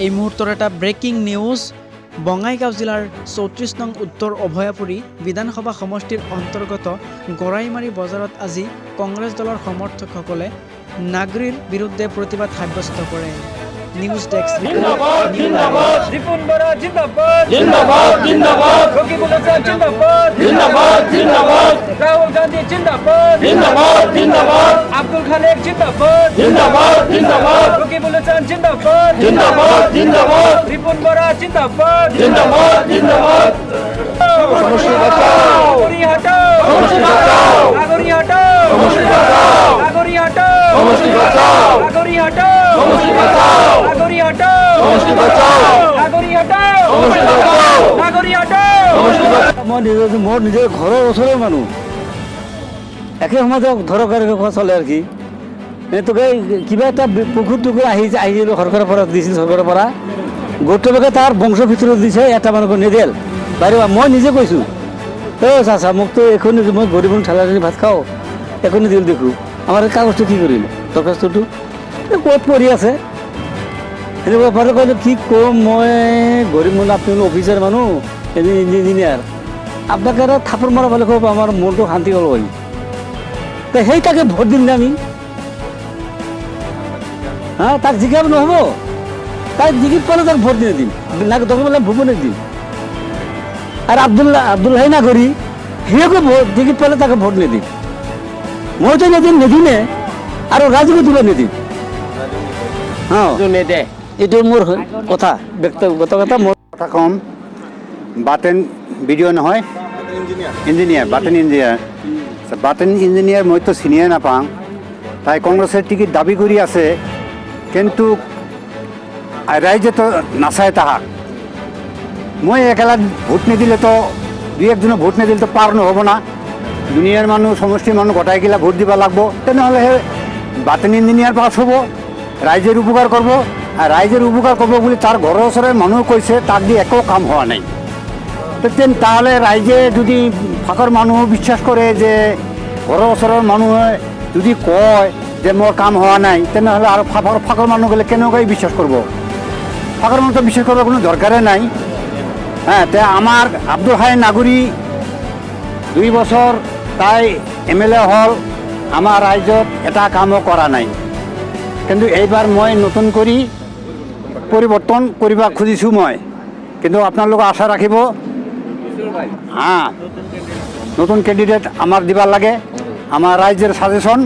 এই মুহূর্তৰ এটা breaking news. Bongaigaon জিলাৰ ৩৪ নং উত্তৰ অভয়াপুৰী বিধানসভা সমষ্টিৰ অন্তৰ্গত গৰাইমাৰী বজাৰত আজি কংগ্ৰেছ দলৰ সমৰ্থকসকলে নাগৰিৰ বিৰুদ্ধে প্ৰতিবাদ সাব্যস্ত কৰে। নিউজ ডেস্ক রিপুন বরা জিন্দাবাদ জিন্দাবাদ জিন্দাবাদ রকিবুল হাসান জিন্দাবাদ জিন্দাবাদ জিন্দাবাদ রাহুল গান্ধী জিন্দাবাদ জিন্দাবাদ জিন্দাবাদ আব্দুল খালেক জিন্দাবাদ জিন্দাবাদ জিন্দাবাদ রকিবুল হাসান জিন্দাবাদ জিন্দাবাদ জিন্দাবাদ রিপুন বরা জিন্দাবাদ জিন্দাবাদ জিন্দাবাদ সমষ্টি বাঁচাও নাগরি হটাও সমষ্টি বাঁচাও নাগরি হটাও সমষ্টি বাঁচাও নাগরি হটাও সমষ্টি বাঁচাও নাগরি হটাও সমষ্টি বাঁচাও নাগরি হটাও সমষ্টি বাঁচাও নাগরি হটাও সমষ্টি বাঁচাও নাগরি হটাও সমষ্টি বাঁচাও। মোৰ নিজৰ ঘৰৰ ওচৰৰ মানুহ একে সময়তে ধৰকাৰী কথা চলে আৰু কি তোকে কিবা এটা পুকুৰ টুকুৰ আহিছিল সৰকাৰৰ পৰা দিছিল চৰকাৰৰ পৰা গোটেইভাগে তাৰ বংশ ভিতৰত দিছে এটা মানুহক নিদিল বাৰু মই নিজে কৈছোঁ চাচা মোকতো একো নিদিওঁ মই গৰীব ঠেলাঠেলি ভাত খাওঁ একো নিদিল দেখোঁ আমাৰ কাগজটো কি কৰিম দৰখাস্তটো ক'ত পৰি আছে সেনেকুৱা পাৰে কৈছোঁ কি ক'ম মই গৰীব মানুহ আপুনি অফিচাৰ মানুহ এজন ইঞ্জিনিয়াৰ আপোনাক এটা থাপৰ মৰা পালে ক'ব আমাৰ মনটো শান্তি হ'ল হয় সেই তাকে ভোট দিম আমি হা তাক জিকাব নহ'ব তাক জিকিত পালে তাক ভোট নিদিম দৰকাৰ ভোট নিদিম আৰু আব্দুল্লাহ নাগৰি সিহঁকে ভোট জিকিত পালে তাকে ভোট নিদিম মইতো নিদিমে আৰু ৰাজীৱ দিব নিদিম নেদে এইটো মোৰ কথা ব্যক্তিগত কথা মোৰ কথা কম বাটেন ভিডিঅ' নহয় ইঞ্জিনিয়াৰ বাটেন ইঞ্জিনিয়াৰ মইতো চিনিয়ে নাপাওঁ তাই কংগ্ৰেছৰ টিকেট দাবী কৰি আছে কিন্তু ৰাইজেতো নাচায় তাহাক মই একেলা ভোট নিদিলেতো দুই একজনে ভোট নিদিলেতো পাৰ নহ'ব না দুনিয়াৰ মানুহ সমষ্টিৰ মানুহ গোটাইগিলা ভোট দিব লাগিব তেনেহ'লে সেই বাটেন ইঞ্জিনিয়াৰ পাছ হ'ব ৰাইজৰ উপকাৰ কৰিব আৰু ৰাইজৰ উপকাৰ কৰিব বুলি তাৰ ঘৰৰ ওচৰৰে মানুহ কৈছে তাক দি একো কাম হোৱা নাই তাহলে ৰাইজে যদি ফাকৰ মানুহ বিশ্বাস কৰে যে ঘৰৰ ওচৰৰ মানুহে যদি কয় যে মোৰ কাম হোৱা নাই তেনেহ'লে আৰু ফাকৰ মানুহ গ'লে কেনেকৈ বিশ্বাস কৰিব ফাকৰ মানুহটো বিশ্বাস কৰিব কোনো দৰকাৰে নাই তে আমাৰ আব্দুল হাই নাগৰি 2 বছৰ তাই MLA হ'ল আমাৰ ৰাইজত এটা কামো কৰা নাই কিন্তু এইবাৰ মই নতুন কৰি পৰিৱৰ্তন কৰিব খুজিছোঁ মই কিন্তু আপোনালোকে আশা ৰাখিব নতুন কেণ্ডিডেট আমাৰ দিব লাগে আমাৰ ৰাইজৰ ছাজেশ্যন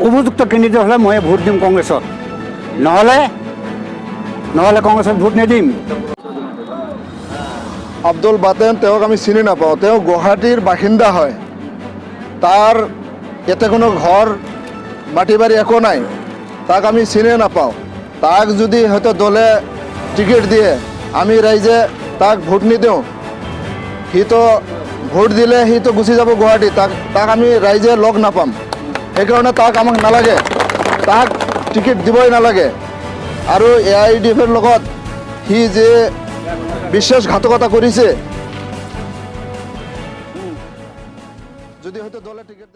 উপযুক্ত কেণ্ডিডেট হ'লে মই ভোট দিম কংগ্ৰেছত নহ'লে কংগ্ৰেছত ভোট নিদিম। আব্দুল বাটেন তেওঁক আমি চিনি নাপাওঁ তেওঁ গুৱাহাটীৰ বাসিন্দা হয় তাৰ ইয়াতে কোনো ঘৰ মাটি বাৰী একো নাই তাক আমি চিনি নাপাওঁ তাক যদি হয়তো দলে টিকেট দিয়ে আমি ৰাইজে তাক ভোট নিদিওঁ সিটো ভোট দিলে সিটো গুচি যাব গুৱাহাটী তাক আমি ৰাইজে লগ নাপাম সেইকাৰণে তাক আমাক নালাগে তাক টিকেট দিবই নালাগে আৰু AIUDFৰ লগত সি যে বিশ্বাসঘাতকতা কৰিছে যদি হয়তো দলে টিকেট